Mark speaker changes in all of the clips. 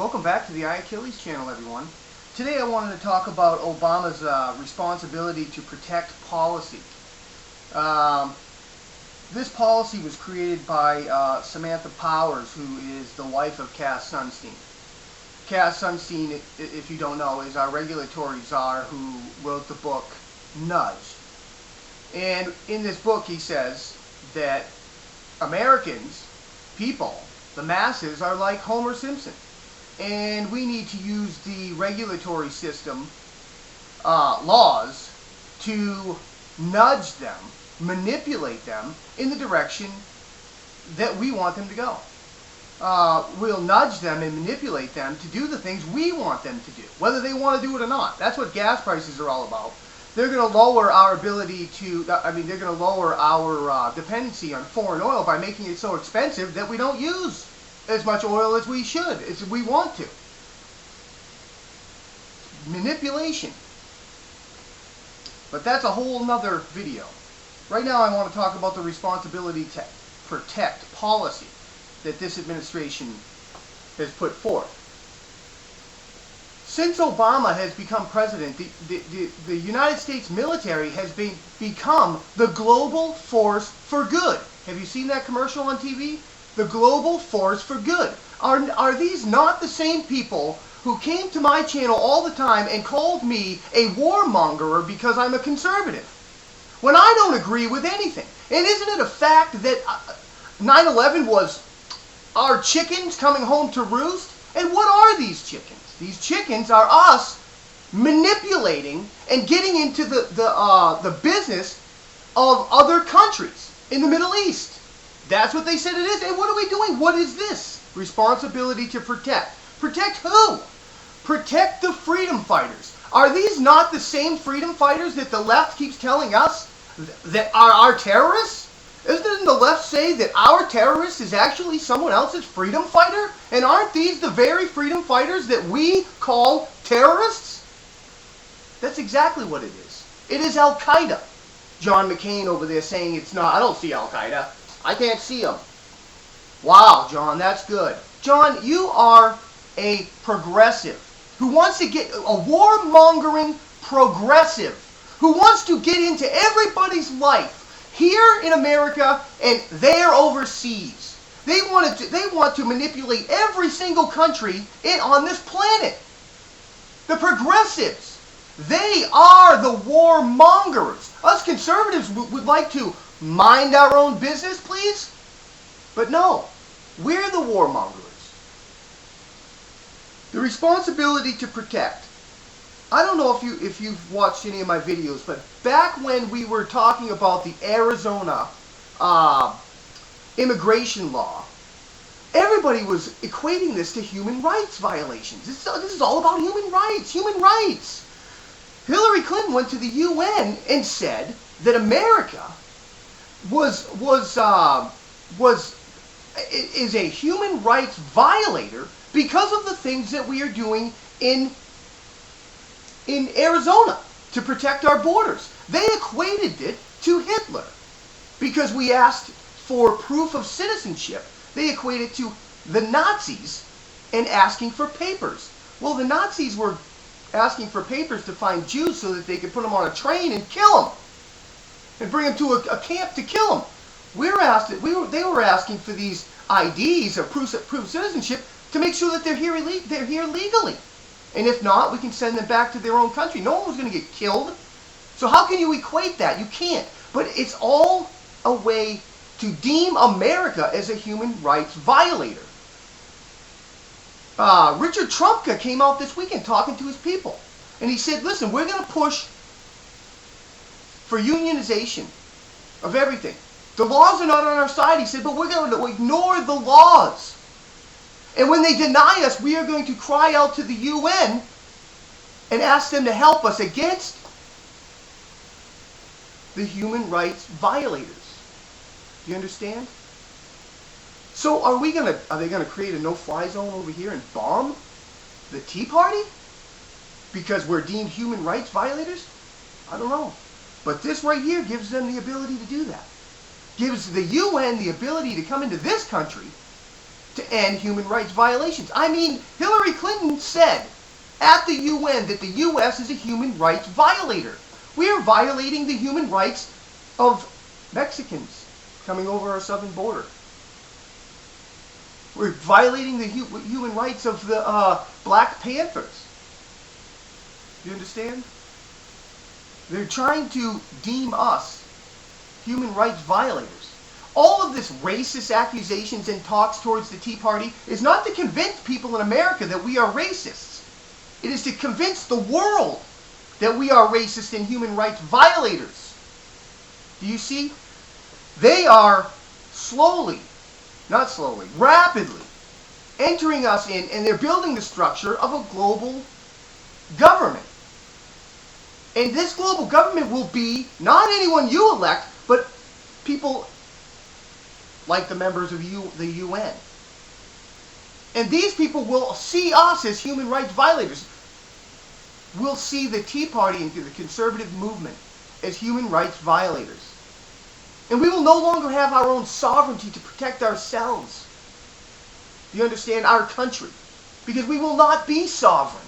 Speaker 1: Welcome back to the iAchilles channel, everyone. Today I wanted to talk about Obama's responsibility to protect policy. This policy was created by Samantha Powers, who is the wife of Cass Sunstein. Cass Sunstein, if you don't know, is our regulatory czar who wrote the book Nudge. And in this book he says that Americans, people, the masses, are like Homer Simpson. And we need to use the regulatory system, laws, to nudge them, manipulate them in the direction that we want them to go. We'll nudge them and manipulate them to do the things we want them to do, whether they want to do it or not. That's what gas prices are all about. They're going to lower our ability to, they're going to lower our dependency on foreign oil by making it so expensive that we don't use as much oil as we should, as we want to. Manipulation. But that's a whole nother video. Right now I want to talk about the responsibility to protect policy that this administration has put forth. Since Obama has become president, the United States military has become the global force for good. Have you seen that commercial on TV? The global force for good. Are these not the same people who came to my channel all the time and called me a warmonger because I'm a conservative, when I don't agree with anything? And isn't it a fact that 9/11 was our chickens coming home to roost? And what are these chickens? These chickens are us manipulating and getting into the business of other countries in the Middle East. That's what they said it is. And what are we doing? What is this? Responsibility to protect. Protect who? Protect the freedom fighters. Are these not the same freedom fighters that the left keeps telling us that are our terrorists? Doesn't the left say that our terrorist is actually someone else's freedom fighter? And aren't these the very freedom fighters that we call terrorists? That's exactly what it is. It is Al-Qaeda. John McCain over there saying it's not. I don't see Al-Qaeda. I can't see them. Wow, John, that's good. John, you are a progressive who wants to get a warmongering progressive who wants to get into everybody's life here in America and there overseas. They want to manipulate every single country on this planet. The progressives, they are the warmongers. Us conservatives would like to mind our own business, please. But no, we're the warmongers. The responsibility to protect. I don't know if you've watched any of my videos, but back when we were talking about the Arizona immigration law, everybody was equating this to human rights violations. This is all about human rights. Human rights. Hillary Clinton went to the UN and said that America is a human rights violator because of the things that we are doing in Arizona to protect our borders. They equated it to Hitler because we asked for proof of citizenship. They equated it to the Nazis and asking for papers. Well, the Nazis were asking for papers to find Jews so that they could put them on a train and kill them and bring them to a camp to kill them. They were asking for these IDs or proof of citizenship to make sure that they're here legally. And if not, we can send them back to their own country. No one was going to get killed. So how can you equate that? You can't. But it's all a way to deem America as a human rights violator. Richard Trumka came out this weekend talking to his people. And he said, listen, we're going to push for unionization of everything. The laws are not on our side, he said, but we're going to ignore the laws. And when they deny us, we are going to cry out to the UN and ask them to help us against the human rights violators. Do you understand? So are they going to create a no-fly zone over here and bomb the Tea Party because we're deemed human rights violators? I don't know. But this right here gives them the ability to do that. Gives the UN the ability to come into this country to end human rights violations. I mean, Hillary Clinton said at the UN that the U.S. is a human rights violator. We are violating the human rights of Mexicans coming over our southern border. We're violating the human rights of the Black Panthers. You understand? They're trying to deem us human rights violators. All of this racist accusations and talks towards the Tea Party is not to convince people in America that we are racists. It is to convince the world that we are racist and human rights violators. Do you see? They are rapidly entering us in, and they're building the structure of a global government. And this global government will be not anyone you elect, but people like the members of the UN. And these people will see us as human rights violators. We'll see the Tea Party and the conservative movement as human rights violators. And we will no longer have our own sovereignty to protect ourselves. Do you understand? Our country. Because we will not be sovereign.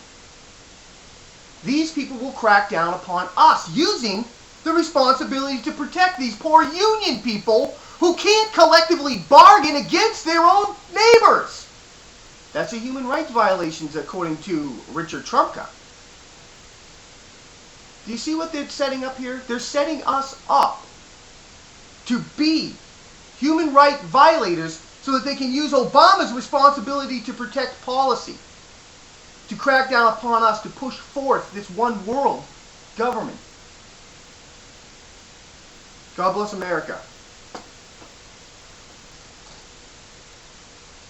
Speaker 1: These people will crack down upon us using the responsibility to protect these poor union people who can't collectively bargain against their own neighbors. That's a human rights violation according to Richard Trumka. Do you see what they're setting up here? They're setting us up to be human rights violators so that they can use Obama's responsibility to protect policy, to crack down upon us, to push forth this one world government. God bless America.